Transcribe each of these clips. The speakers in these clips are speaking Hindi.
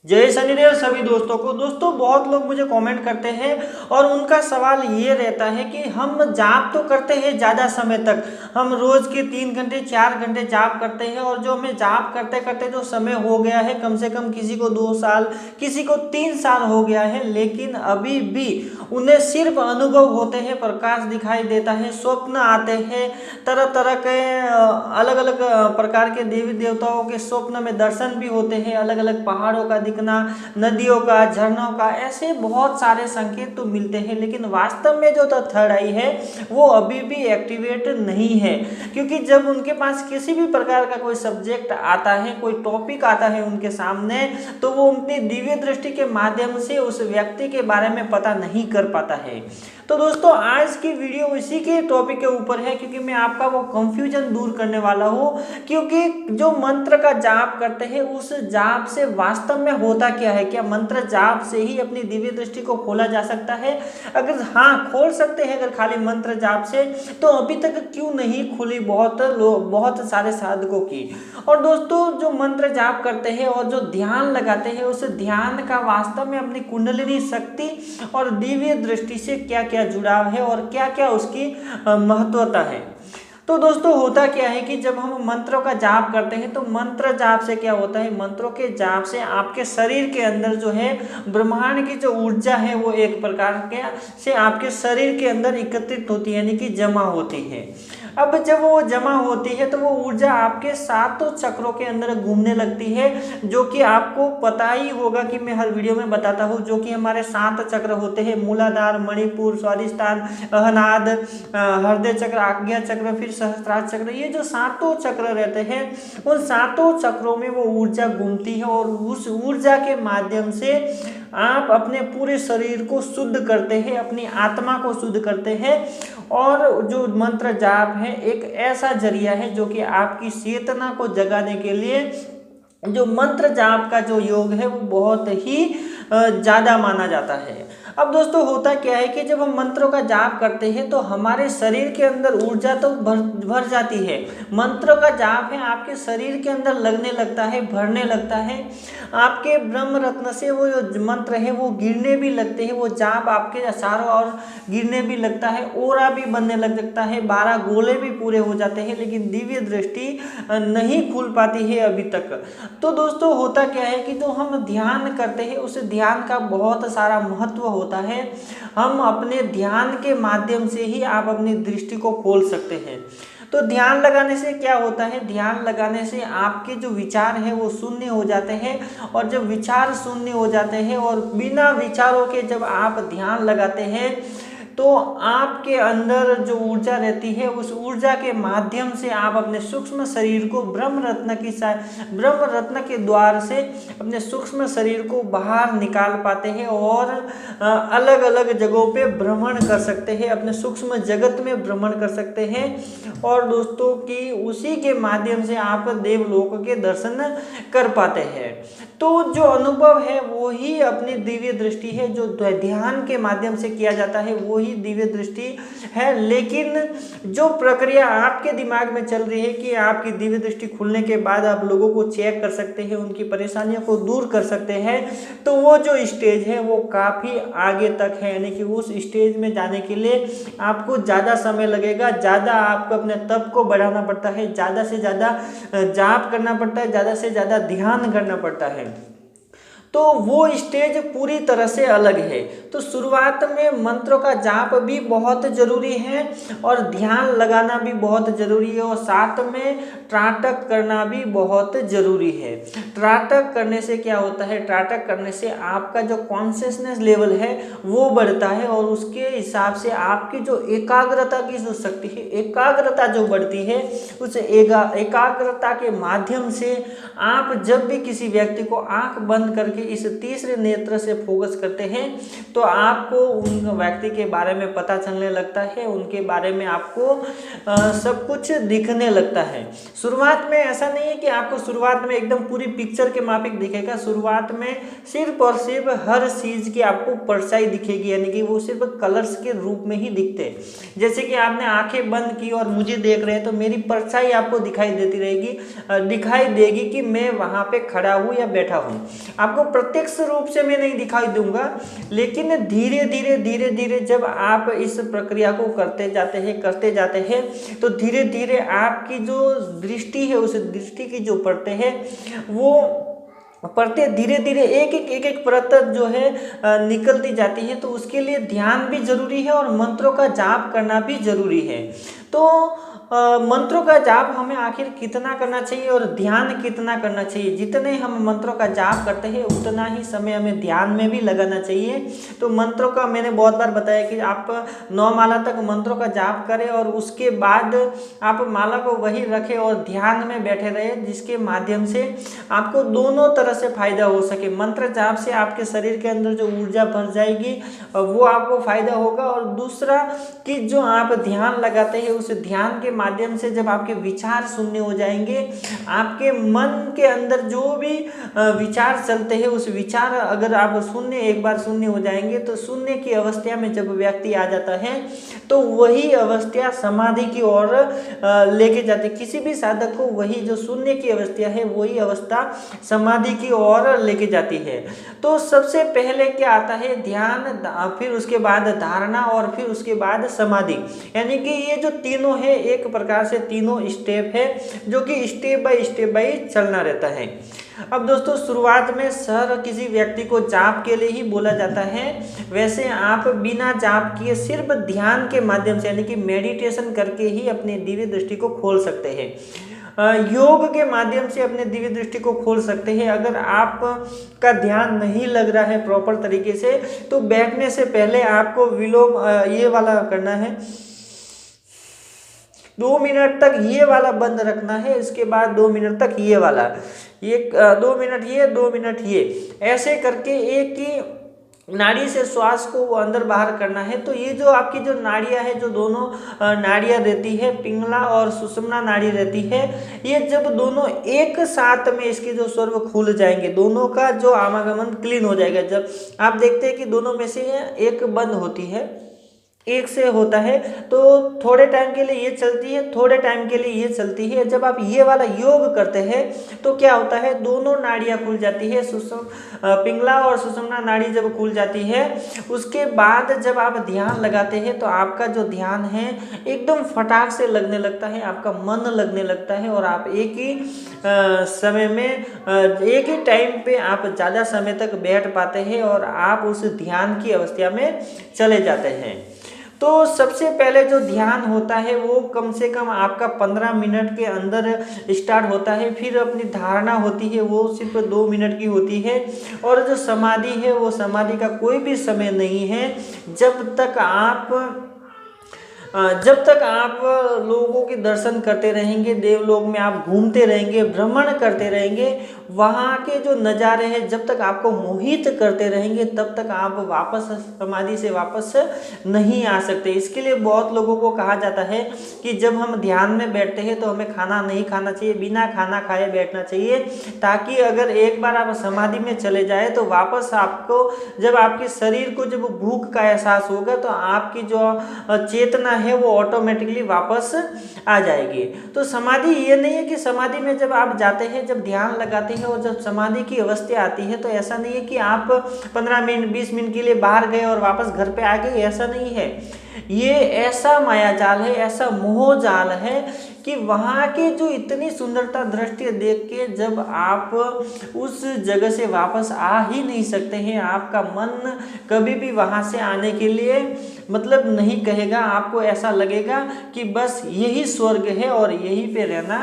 जय शनिदेव सभी दोस्तों को। दोस्तों बहुत लोग मुझे कमेंट करते हैं और उनका सवाल ये रहता है कि हम जाप तो करते हैं ज़्यादा समय तक, हम रोज़ के 3 घंटे 4 घंटे जाप करते हैं और जो हमें जाप करते करते जो समय हो गया है, कम से कम किसी को 2 साल किसी को 3 साल हो गया है, लेकिन अभी भी उन्हें सिर्फ अनुभव होते हैं, प्रकाश दिखाई देता है, स्वप्न आते हैं, तरह तरह के अलग अलग प्रकार के देवी देवताओं के स्वप्न में दर्शन भी होते हैं, अलग अलग पहाड़ों का दिखना, नदियों का, झरनों का, ऐसे बहुत सारे संकेत तो मिलते हैं। लेकिन वास्तव में जो थर्ड आई है वो अभी भी एक्टिवेट नहीं है, क्योंकि जब उनके पास किसी भी प्रकार का कोई सब्जेक्ट आता है, कोई टॉपिक आता है उनके सामने, तो वो अपनी दिव्य दृष्टि के माध्यम से उस व्यक्ति के बारे में पता नहीं कर पाता है। तो दोस्तों आज की वीडियो इसी के टॉपिक के ऊपर है, क्योंकि मैं आपका वो कंफ्यूजन दूर करने वाला हूँ। क्योंकि जो मंत्र का जाप करते हैं उस जाप से वास्तव में होता क्या है, क्या मंत्र जाप से ही अपनी दिव्य दृष्टि को खोला जा सकता है? अगर हाँ खोल सकते हैं अगर खाली मंत्र जाप से, तो अभी तक क्यों नहीं खुली बहुत सारे साधकों की। और दोस्तों जो मंत्र जाप करते हैं और जो ध्यान लगाते हैं, उस ध्यान का वास्तव में अपनी कुंडलिनी शक्ति और दिव्य दृष्टि से क्या क्या जुड़ाव है और क्या क्या उसकी महत्वता है। तो दोस्तों होता क्या है कि जब हम मंत्रों का जाप करते हैं तो मंत्र जाप से क्या होता है, मंत्रों के जाप से आपके शरीर के अंदर जो है ब्रह्मांड की जो ऊर्जा है वो एक प्रकार के से आपके शरीर के अंदर एकत्रित होती है, यानी कि जमा होती है। अब जब वो जमा होती है तो वो ऊर्जा आपके सातों चक्रों के अंदर घूमने लगती है, जो कि आपको पता ही होगा कि मैं हर वीडियो में बताता हूँ, जो कि हमारे 7 चक्र होते हैं, मूलाधार, मणिपुर, स्वादिष्ठान, अहनाद, हृदय चक्र, आज्ञा चक्र, फिर सहस्त्रार चक्र। ये जो सातों चक्र रहते हैं उन सातों चक्रों में वो ऊर्जा घूमती है और उस ऊर्जा के माध्यम से आप अपने पूरे शरीर को शुद्ध करते हैं, अपनी आत्मा को शुद्ध करते हैं। और जो मंत्र जाप है एक ऐसा जरिया है जो कि आपकी चेतना को जगाने के लिए जो मंत्र जाप का जो योग है वो बहुत ही ज़्यादा माना जाता है। अब दोस्तों होता क्या है कि जब हम मंत्रों का जाप करते हैं तो हमारे शरीर के अंदर ऊर्जा तो भर जाती है। मंत्रों का जाप है आपके शरीर के अंदर लगने लगता है, भरने लगता है। आपके ब्रह्म रत्न से वो जो मंत्र है वो गिरने भी लगते हैं, वो जाप आपके चारों ओर गिरने भी लगता है, ओरा भी बनने लग सकता है, 12 गोले भी पूरे हो जाते हैं, लेकिन दिव्य दृष्टि नहीं खुल पाती है अभी तक। तो दोस्तों होता क्या है कि जो हम ध्यान करते हैं उस ध्यान का बहुत सारा महत्व होता है। हम अपने ध्यान के माध्यम से ही आप अपनी दृष्टि को खोल सकते हैं। तो ध्यान लगाने से क्या होता है, ध्यान लगाने से आपके जो विचार हैं वो शून्य हो जाते हैं, और जब विचार शून्य हो जाते हैं और बिना विचारों के जब आप ध्यान लगाते हैं तो आपके अंदर जो ऊर्जा रहती है उस ऊर्जा के माध्यम से आप अपने सूक्ष्म शरीर को ब्रह्म रत्न के द्वार से अपने सूक्ष्म शरीर को बाहर निकाल पाते हैं और अलग अलग जगहों पे भ्रमण कर सकते हैं, अपने सूक्ष्म जगत में भ्रमण कर सकते हैं। और दोस्तों की उसी के माध्यम से आप देवलोक के दर्शन कर पाते हैं। तो जो अनुभव है वो ही अपनी दिव्य दृष्टि है, जो ध्यान के माध्यम से किया जाता है वो ही दिव्य दृष्टि है। लेकिन जो प्रक्रिया आपके दिमाग में चल रही है कि आपकी दिव्य दृष्टि खुलने के बाद आप लोगों को चेक कर सकते हैं, उनकी परेशानियों को दूर कर सकते हैं, तो वो जो स्टेज है वो काफ़ी आगे तक है, यानी कि उस स्टेज में जाने के लिए आपको ज़्यादा समय लगेगा, ज़्यादा आपको अपने तप को बढ़ाना पड़ता है, ज़्यादा से ज़्यादा जाप करना पड़ता है, ज़्यादा से ज़्यादा ध्यान करना पड़ता है। तो वो स्टेज पूरी तरह से अलग है। तो शुरुआत में मंत्रों का जाप भी बहुत जरूरी है और ध्यान लगाना भी बहुत जरूरी है, और साथ में त्राटक करना भी बहुत जरूरी है। त्राटक करने से क्या होता है, त्राटक करने से आपका जो कॉन्शियसनेस लेवल है वो बढ़ता है, और उसके हिसाब से आपकी जो एकाग्रता की जो शक्ति है, एकाग्रता जो बढ़ती है, उस एकाग्रता के माध्यम से आप जब भी किसी व्यक्ति को आंख बंद करके इस तीसरे नेत्र से फोकस करते हैं तो आपको उन व्यक्ति के बारे में पता चलने लगता है, उनके बारे में आपको सब कुछ दिखने लगता है। शुरुआत में ऐसा नहीं है कि आपको शुरुआत में एकदम पूरी पिक्चर के माफिक दिखेगा। शुरुआत में सिर्फ और सिर्फ हर चीज़ की आपको परछाई दिखेगी, यानी कि वो सिर्फ कलर्स के रूप में ही दिखते हैं। जैसे कि आपने आंखें बंद की और मुझे देख रहे हैं तो मेरी परछाई आपको दिखाई देती रहेगी, दिखाई देगी कि मैं वहाँ पे खड़ा हूँ या बैठा हूँ। आपको प्रत्यक्ष रूप से मैं नहीं दिखाई दूंगा, लेकिन धीरे धीरे जब आप इस प्रक्रिया को करते जाते हैं तो धीरे धीरे आपकी जो दृष्टि है, उस दृष्टि की जो परतें हैं वो परतें धीरे धीरे एक एक परत जो है निकलती जाती है। तो उसके लिए ध्यान भी जरूरी है और मंत्रों का जाप करना भी जरूरी है। तो मंत्रों का जाप हमें आखिर कितना करना चाहिए और ध्यान कितना करना चाहिए? जितने हम मंत्रों का जाप करते हैं उतना ही समय हमें ध्यान में भी लगाना चाहिए। तो मंत्रों का मैंने बहुत बार बताया कि आप 9 माला तक मंत्रों का जाप करें और उसके बाद आप माला को वही रखें और ध्यान में बैठे रहे, जिसके माध्यम से आपको दोनों तरह से फायदा हो सके। मंत्र जाप से आपके शरीर के अंदर जो ऊर्जा भर जाएगी वो आपको फायदा होगा, और दूसरा कि जो आप ध्यान लगाते हैं उस ध्यान के माध्यम से जब आपके विचार शून्य हो जाएंगे, आपके मन के अंदर जो भी विचार चलते हैं उस विचार अगर आप एक बार शून्य हो जाएंगे तो शून्य की अवस्था में जब व्यक्ति आ जाता है तो वही अवस्था समाधि की ओर लेके जाते। किसी भी साधक को वही जो शून्य की अवस्था है वही अवस्था समाधि की ओर लेके जाती है। तो सबसे पहले क्या आता है? ध्यान, फिर उसके बाद धारणा और फिर उसके बाद समाधि। यानी कि ये जो तीनों है एक प्रकार से तीनों स्टेप है जो कि स्टेप बाय चलना रहता है। अब दोस्तों शुरुआत में किसी व्यक्ति को जाप के लिए ही बोला जाता है। वैसे आप बिना जाप किए सिर्फ ध्यान के माध्यम से यानी कि मेडिटेशन करके ही अपनी दिव्य दृष्टि को खोल सकते हैं। योग के माध्यम से अपने दिव्य दृष्टि को खोल सकते हैं। अगर आप का ध्यान नहीं लग रहा है प्रॉपर तरीके से तो बैठने से पहले आपको विलोम ये वाला करना है, 2 मिनट तक ये वाला बंद रखना है, इसके बाद 2 मिनट तक ये वाला, 2 मिनट ये 2 मिनट ये, ऐसे करके एक ही नाड़ी से श्वास को अंदर बाहर करना है। तो ये जो आपकी जो नाड़ियां है, जो दोनों नाड़ियां रहती है, पिंगला और सुषुम्ना नाड़ी रहती है, ये जब दोनों एक साथ में इसके जो स्वर्ग खुल जाएंगे, दोनों का जो आवागमन क्लीन हो जाएगा। जब आप देखते हैं कि दोनों में से एक बंद होती है, एक से होता है, तो थोड़े टाइम के लिए ये चलती है, थोड़े टाइम के लिए ये चलती है। जब आप ये वाला योग करते हैं तो क्या होता है? दोनों नाड़ियां खुल जाती है, पिंगला और सुषुम्ना नाड़ी जब खुल जाती है उसके बाद जब आप ध्यान लगाते हैं तो आपका जो ध्यान है एकदम फटाक से लगने लगता है, आपका मन लगने लगता है और आप एक ही समय में एक ही टाइम पे आप ज़्यादा समय तक बैठ पाते हैं और आप उस ध्यान की अवस्था में चले जाते हैं। तो सबसे पहले जो ध्यान होता है वो कम से कम आपका 15 मिनट के अंदर स्टार्ट होता है। फिर अपनी धारणा होती है वो सिर्फ 2 मिनट की होती है, और जो समाधि है वो समाधि का कोई भी समय नहीं है। जब तक आप लोगों के दर्शन करते रहेंगे, देवलोक में आप घूमते रहेंगे, भ्रमण करते रहेंगे, वहाँ के जो नज़ारे हैं जब तक आपको मोहित करते रहेंगे तब तक आप वापस समाधि से वापस नहीं आ सकते। इसके लिए बहुत लोगों को कहा जाता है कि जब हम ध्यान में बैठते हैं तो हमें खाना नहीं खाना चाहिए, बिना खाना खाए बैठना चाहिए, ताकि अगर एक बार आप समाधि में चले जाए तो वापस आपको जब आपके शरीर को जब भूख का एहसास होगा तो आपकी जो चेतना है वो ऑटोमेटिकली वापस आ जाएगी। तो समाधि ये नहीं है कि समाधि में जब आप जाते हैं, जब ध्यान लगाते हैं और जब समाधि की अवस्था आती है तो ऐसा नहीं है कि आप 15 मिनट 20 मिनट के लिए बाहर गए और वापस घर पे आ गए, ऐसा नहीं है। ये ऐसा मायाजाल है, ऐसा मोह जाल है कि वहाँ के जो इतनी सुंदरता दृष्टि देख के जब आप उस जगह से वापस आ ही नहीं सकते हैं, आपका मन कभी भी वहाँ से आने के लिए मतलब नहीं कहेगा। आपको ऐसा लगेगा कि बस यही स्वर्ग है और यहीं पे रहना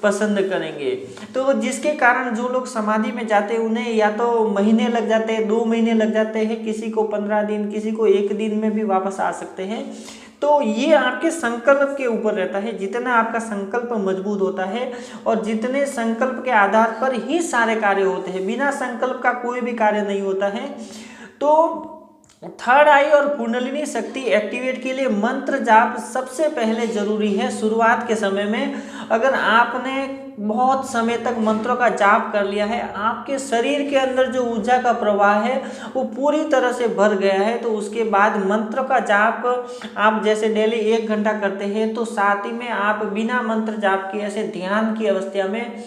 पसंद करेंगे। तो जिसके कारण जो लोग समाधि में जाते हैं उन्हें या तो महीने लग जाते हैं, 2 महीने लग जाते हैं, किसी को 15 दिन, किसी को 1 दिन में भी वापस आ सकते हैं। तो ये आपके संकल्प के ऊपर रहता है। जितना आपका संकल्प मजबूत होता है और जितने संकल्प के आधार पर ही सारे कार्य होते हैं, बिना संकल्प का कोई भी कार्य नहीं होता है। तो थर्ड आई और कुंडलिनी शक्ति एक्टिवेट के लिए मंत्र जाप सबसे पहले जरूरी है। शुरुआत के समय में अगर आपने बहुत समय तक मंत्रों का जाप कर लिया है, आपके शरीर के अंदर जो ऊर्जा का प्रवाह है वो पूरी तरह से भर गया है, तो उसके बाद मंत्र का जाप आप जैसे डेली 1 घंटा करते हैं तो साथ ही में आप बिना मंत्र जाप के ऐसे ध्यान की अवस्था में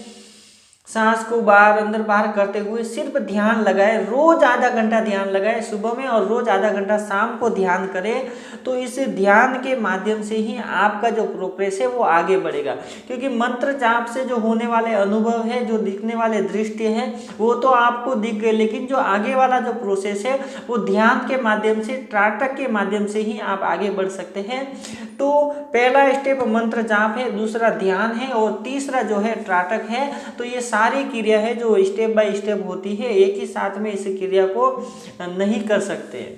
सांस को बाहर अंदर बाहर करते हुए सिर्फ ध्यान लगाए, रोज आधा घंटा ध्यान लगाए सुबह में और रोज आधा घंटा शाम को ध्यान करें, तो इस ध्यान के माध्यम से ही आपका जो प्रोग्रेस है वो आगे बढ़ेगा। क्योंकि मंत्र जाप से जो होने वाले अनुभव है, जो दिखने वाले दृष्टि है, वो तो आपको दिख गए, लेकिन जो आगे वाला जो प्रोसेस है वो ध्यान के माध्यम से, त्राटक के माध्यम से ही आप आगे बढ़ सकते हैं। तो पहला स्टेप मंत्र जाप है, दूसरा ध्यान है और तीसरा जो है त्राटक है। तो ये सारी क्रिया है जो स्टेप बाय स्टेप होती है, एक ही साथ में इस क्रिया को नहीं कर सकते।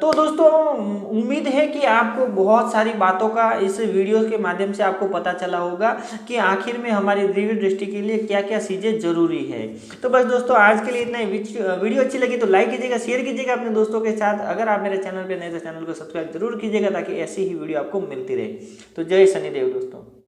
तो दोस्तों उम्मीद है कि आपको बहुत सारी बातों का इस वीडियो के माध्यम से आपको पता चला होगा कि आखिर में हमारी दिव्य दृष्टि के लिए क्या क्या चीज़ें जरूरी है। तो बस दोस्तों आज के लिए इतना ही। वीडियो अच्छी लगी तो लाइक कीजिएगा, शेयर कीजिएगा अपने दोस्तों के साथ। अगर आप मेरे चैनल पर नए तो चैनल को सब्सक्राइब जरूर कीजिएगा ताकि ऐसी ही वीडियो आपको मिलती रहे। तो जय शनिदेव दोस्तों।